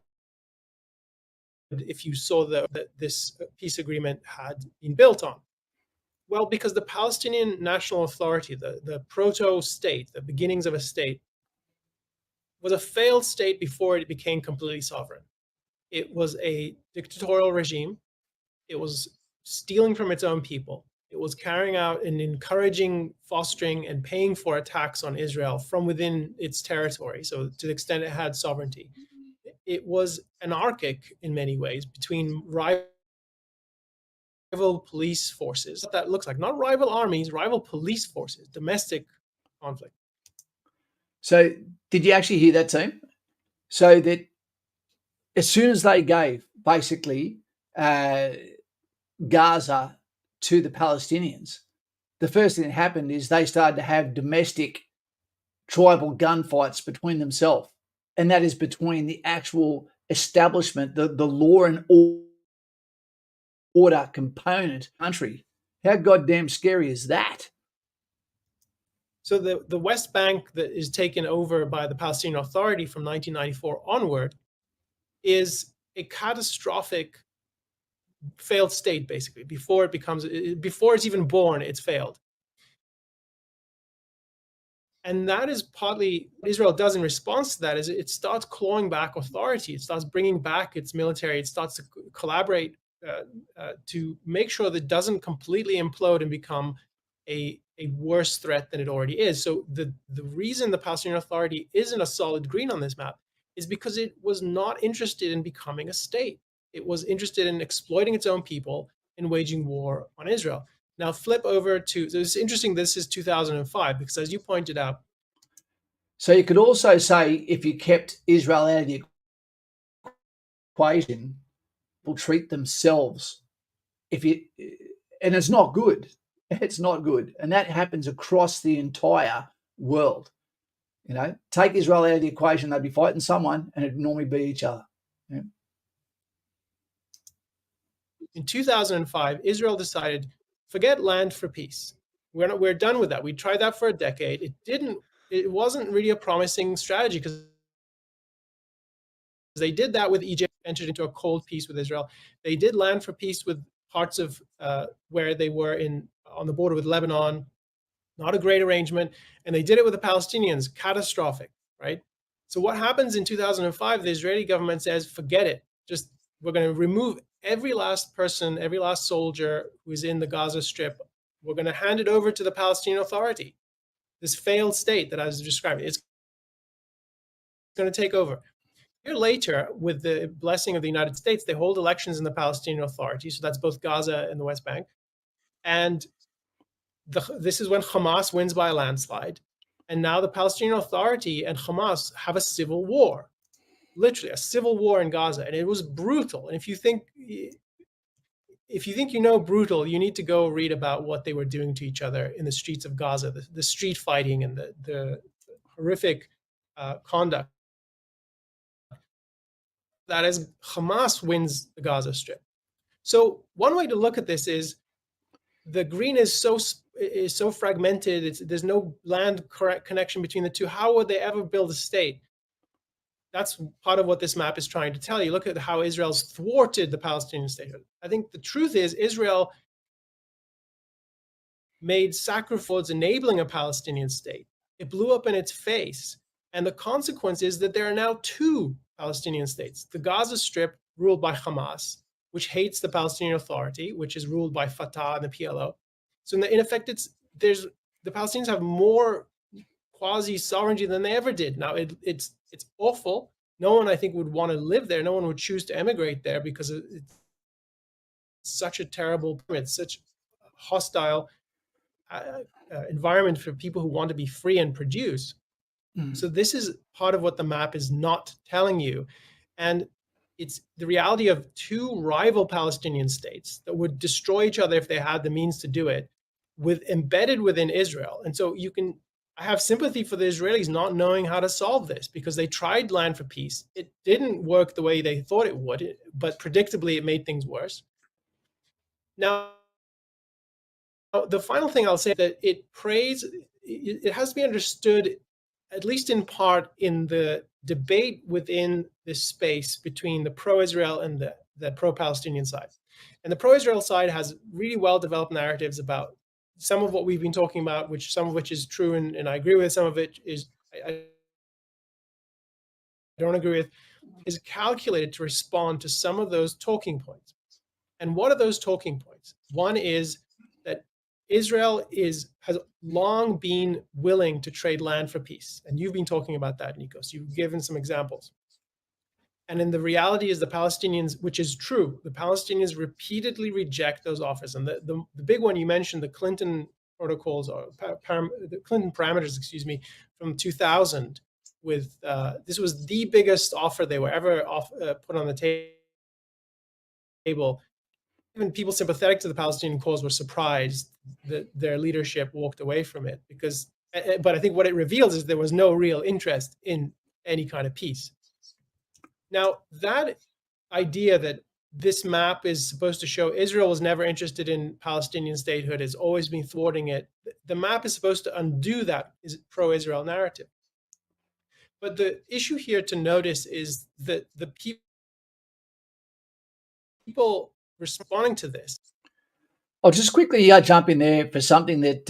if you saw that this peace agreement had been built on? Well, because the Palestinian National Authority, the proto-state, the beginnings of a state, was a failed state before it became completely sovereign. It was a dictatorial regime. It was stealing from its own people. It was carrying out and encouraging, fostering, and paying for attacks on Israel from within its territory. So to the extent it had sovereignty, it was anarchic in many ways between rival rival police forces. What that looks like, not rival armies, rival police forces, domestic conflict. So did you actually hear that, team? So that as soon as they gave basically Gaza to the Palestinians, the first thing that happened is they started to have domestic tribal gunfights between themselves. And that is between the actual establishment, the law and order component country. How goddamn scary is that? So the West Bank that is taken over by the Palestinian Authority from 1994 onward is a catastrophic failed state, basically. Before it's even born, it's failed. And that is partly what Israel does in response to that, is it starts clawing back authority. It starts bringing back its military. It starts to collaborate to make sure that it doesn't completely implode and become a worse threat than it already is. So the reason the Palestinian Authority isn't a solid green on this map is because it was not interested in becoming a state. It was interested in exploiting its own people and waging war on Israel. Now flip over to, so it's interesting, this is 2005, because as you pointed out. So you could also say if you kept Israel out of the equation, will treat themselves. And it's not good. It's not good. And that happens across the entire world. You know, take Israel out of the equation, they'd be fighting someone, and it'd normally be each other. Yeah. In 2005, Israel decided, forget land for peace. We're done with that. We tried that for a decade. It wasn't really a promising strategy, because they did that with Egypt, entered into a cold peace with Israel. They did land for peace with parts of where they were on the border with Lebanon. Not a great arrangement. And they did it with the Palestinians. Catastrophic, right? So what happens in 2005, the Israeli government says, forget it. We're going to remove every last person, every last soldier who's in the Gaza Strip. We're going to hand it over to the Palestinian Authority. This failed state that I was describing, it's going to take over. A year later, with the blessing of the United States, they hold elections in the Palestinian Authority. So that's both Gaza and the West Bank. And this is when Hamas wins by a landslide. And now the Palestinian Authority and Hamas have a civil war, literally a civil war in Gaza. And it was brutal. And if you think you know brutal, you need to go read about what they were doing to each other in the streets of Gaza, the street fighting and the horrific conduct. That is, Hamas wins the Gaza Strip. So one way to look at this is the green is so fragmented. There's no land connection between the two. How would they ever build a state? That's part of what this map is trying to tell you. Look at how Israel's thwarted the Palestinian statehood. I think the truth is Israel made sacrifices enabling a Palestinian state. It blew up in its face. And the consequence is that there are now two Palestinian states. The Gaza Strip, ruled by Hamas, which hates the Palestinian Authority, which is ruled by Fatah and the PLO. So in effect, the Palestinians have more quasi-sovereignty than they ever did. Now, it's awful. No one, I think, would want to live there. No one would choose to emigrate there because it's such a terrible, it's such a hostile environment for people who want to be free and produce. So this is part of what the map is not telling you. And it's the reality of two rival Palestinian states that would destroy each other if they had the means to do it, embedded within Israel. And so I have sympathy for the Israelis not knowing how to solve this, because they tried land for peace. It didn't work the way they thought it would, but predictably it made things worse. Now, the final thing I'll say is that it has to be understood, at least in part, in the debate within this space between the pro-Israel and the pro-Palestinian side. And the pro-Israel side has really well-developed narratives about some of what we've been talking about, some of which is true and I agree with, some of it is I don't agree with, is calculated to respond to some of those talking points. And what are those talking points? One is that Israel has long been willing to trade land for peace. And you've been talking about that, Nikos. You've given some examples. And then the reality is the Palestinians, which is true, the Palestinians repeatedly reject those offers. And the big one you mentioned, the Clinton protocols, or the Clinton parameters, excuse me, from 2000, with this was the biggest offer they were ever put on the table. Even people sympathetic to the Palestinian cause were surprised that their leadership walked away from it, because, but I think what it reveals is there was no real interest in any kind of peace. Now, that idea that this map is supposed to show Israel was never interested in Palestinian statehood, has always been thwarting it. The map is supposed to undo that pro-Israel narrative. But the issue here to notice is that the people responding to this. I'll just quickly jump in there for something that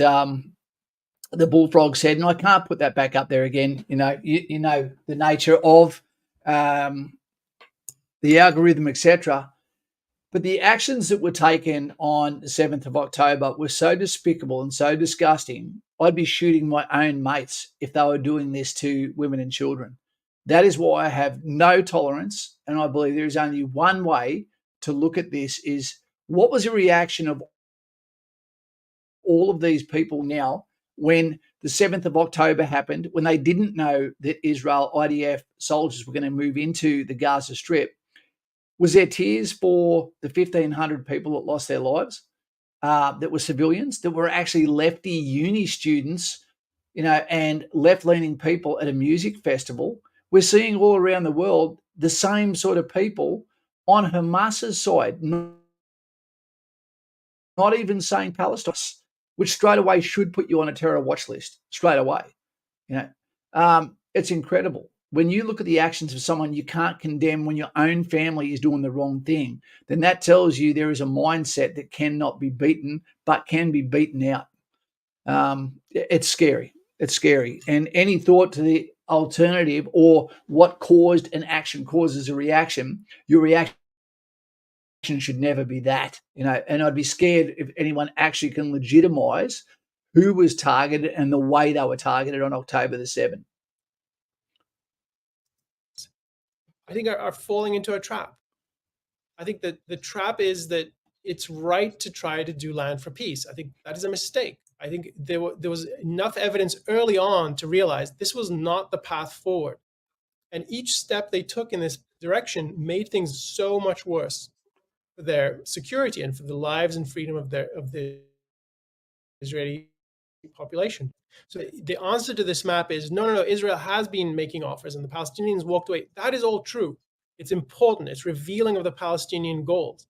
the Bullfrog said, and I can't put that back up there again. You know the nature of the algorithm, etc. But the actions that were taken on the 7th of October were so despicable and so disgusting, I'd be shooting my own mates if they were doing this to women and children. That is why I have no tolerance, and I believe there is only one way to look at this: is what was the reaction of all of these people now when the 7th of October happened, when they didn't know that Israel IDF soldiers were going to move into the Gaza Strip? Was there tears for the 1,500 people that lost their lives, that were civilians, that were actually lefty uni students, and left-leaning people at a music festival? We're seeing all around the world the same sort of people on Hamas's side, not even saying Palestine, which straight away should put you on a terror watch list straight away. It's incredible. When you look at the actions of someone you can't condemn when your own family is doing the wrong thing, then that tells you there is a mindset that cannot be beaten, but can be beaten out. It's scary. It's scary. And any thought to the alternative, or what caused an action causes a reaction, your reaction should never be that. And I'd be scared if anyone actually can legitimize who was targeted and the way they were targeted on October the 7th. I think are falling into a trap. I think that the trap is that it's right to try to do land for peace. I think that is a mistake. I think there was enough evidence early on to realize this was not the path forward. And each step they took in this direction made things so much worse for their security and for the lives and freedom of the Israeli population. So the answer to this map is no, Israel has been making offers and the Palestinians walked away. That is all true. It's important. It's revealing of the Palestinian goals.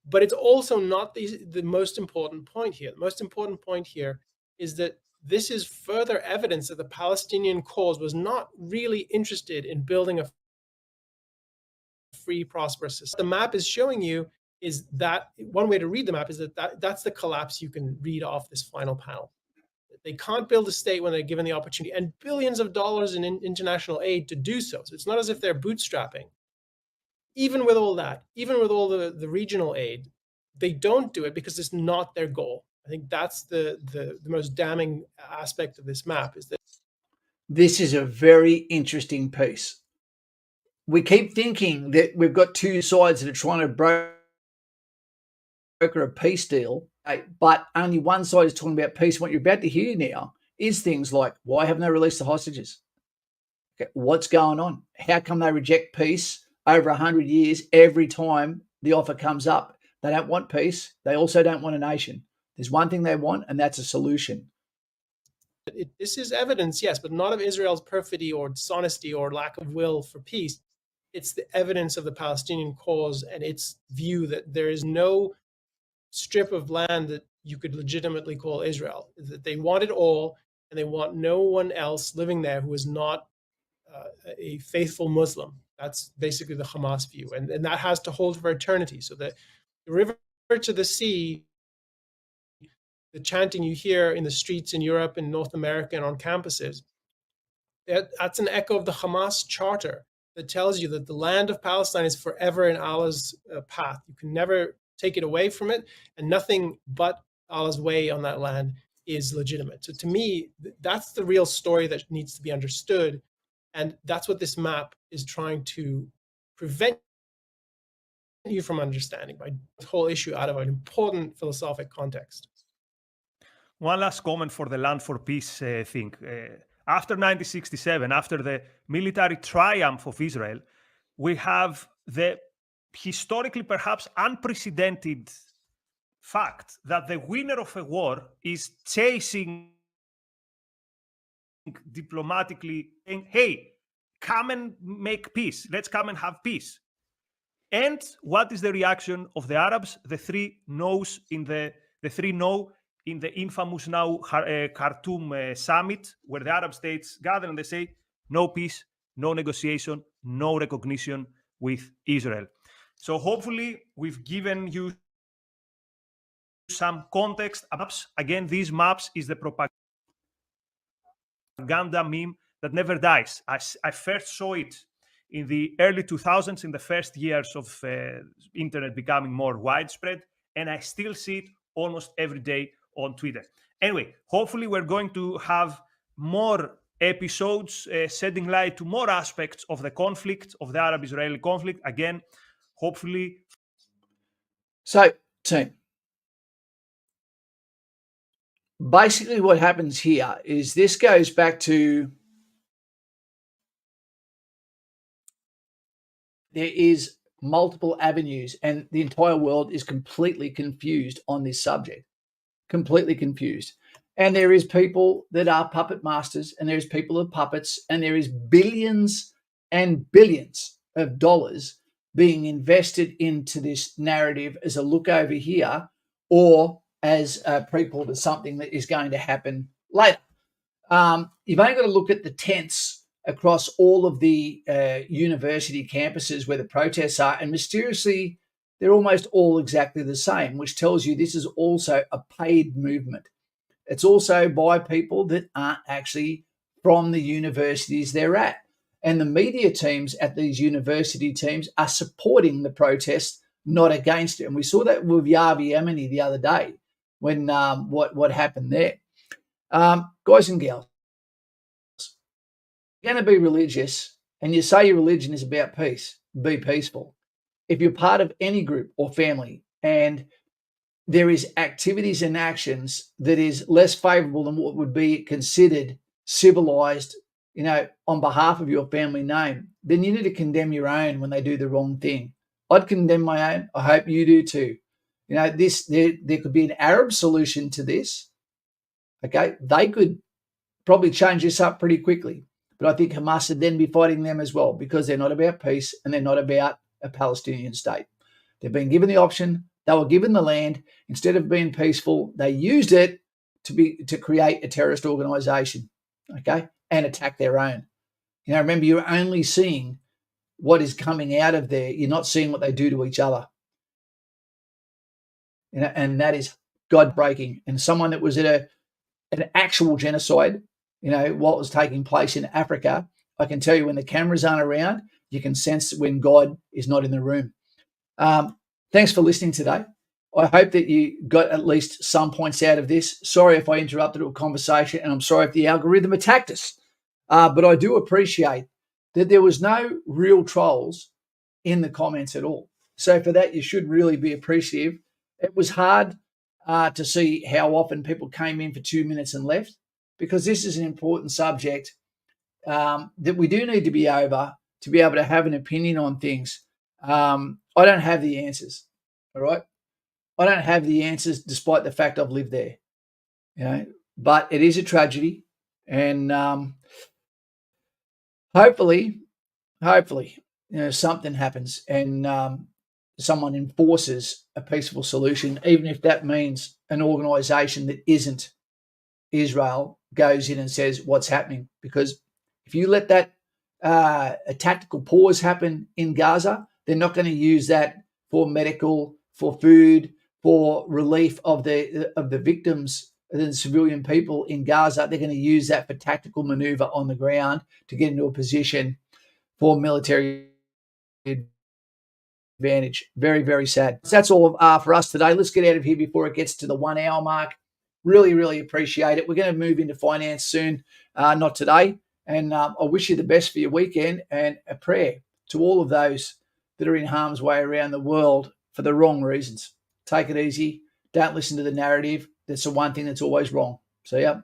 But it's also not the most important point here. The most important point here is that this is further evidence that the Palestinian cause was not really interested in building a free, prosperous system. The map is showing you is that one way to read the map is that's the collapse you can read off this final panel. They can't build a state when they're given the opportunity, and billions of dollars in international aid to do so. So it's not as if they're bootstrapping. Even with all that, even with all the regional aid, they don't do it because it's not their goal. I think that's the most damning aspect of this map, is that this is a very interesting piece. We keep thinking that we've got two sides that are trying to broker a peace deal, but only one side is talking about peace. What you're about to hear now is things like, why haven't they released the hostages? Okay, what's going on? How come they reject peace over 100 years every time the offer comes up? They don't want peace. They also don't want a nation. There's one thing they want, and that's a solution. This is evidence, yes, but not of Israel's perfidy or dishonesty or lack of will for peace. It's the evidence of the Palestinian cause and its view that there is no strip of land that you could legitimately call Israel, that they want it all, and they want no one else living there who is not a faithful Muslim. That's basically the Hamas view, and that has to hold for eternity. So the river to the sea, the chanting you hear in the streets in Europe and North America and on campuses, that's an echo of the Hamas charter that tells you that the land of Palestine is forever in Allah's path. You can never take it away from it, and nothing but Allah's way on that land is legitimate. So to me, that's the real story that needs to be understood. And that's what this map is trying to prevent you from understanding by the whole issue out of an important philosophic context. One last comment for the Land for Peace thing. After 1967, after the military triumph of Israel, we have the historically perhaps unprecedented fact that the winner of a war is chasing diplomatically, saying, hey, come and make peace. Let's come and have peace. And what is the reaction of the Arabs? The three no's in the infamous now Khartoum summit, where the Arab states gather and they say, no peace, no negotiation, no recognition with Israel. So hopefully we've given you some context. Maps. Again, these maps is the propaganda meme that never dies. I first saw it in the early 2000s, in the first years of internet becoming more widespread, and I still see it almost every day on Twitter. Anyway, hopefully we're going to have more episodes shedding light to more aspects of the conflict, of the Arab-Israeli conflict. Again, hopefully. So, team, basically what happens here is this goes back to there is multiple avenues and the entire world is completely confused on this subject, completely confused. And there is people that are puppet masters and there's people of puppets and there is billions and billions of dollars being invested into this narrative as a look over here or as a prequel to something that is going to happen later. You've only got to look at the tents across all of the university campuses where the protests are, and mysteriously, they're almost all exactly the same, which tells you this is also a paid movement. It's also by people that aren't actually from the universities they're at. And the media teams at these university teams are supporting the protests, not against it. And we saw that with Yavi Yemeni the other day when what happened there. Guys and gals, you're going to be religious and you say your religion is about peace, be peaceful. If you're part of any group or family and there is activities and actions that is less favorable than what would be considered civilized, on behalf of your family name, then you need to condemn your own when they do the wrong thing. I'd condemn my own. I hope you do too. There could be an Arab solution to this. Okay, they could probably change this up pretty quickly. But I think Hamas would then be fighting them as well because they're not about peace and they're not about a Palestinian state. They've been given the option. They were given the land. Instead of being peaceful, they used it to create a terrorist organization, okay, and attack their own. Remember, you're only seeing what is coming out of there. You're not seeing what they do to each other. And that is God-breaking. And someone that was at an actual genocide, what was taking place in Africa, I can tell you when the cameras aren't around, you can sense when God is not in the room. Thanks for listening today. I hope that you got at least some points out of this. Sorry if I interrupted a conversation, and I'm sorry if the algorithm attacked us. But I do appreciate that there was no real trolls in the comments at all. So for that, you should really be appreciative. It was hard to see how often people came in for 2 minutes and left, because this is an important subject that we do need to be over to be able to have an opinion on things. I don't have the answers, all right? I don't have the answers despite the fact I've lived there, but it is a tragedy. And hopefully, something happens and someone enforces a peaceful solution, even if that means an organization that isn't Israel goes in and says what's happening. Because if you let that a tactical pause happen in Gaza, they're not going to use that for medical, for food, for relief of the victims, the civilian people in Gaza. They're going to use that for tactical maneuver on the ground to get into a position for military advantage. Very, very sad. That's all for us today. Let's get out of here before it gets to the 1 hour mark. Really, really appreciate it. We're going to move into finance soon. Not today. And I wish you the best for your weekend, and a prayer to all of those that are in harm's way around the world for the wrong reasons. Take it easy. Don't listen to the narrative. That's the one thing that's always wrong. See ya.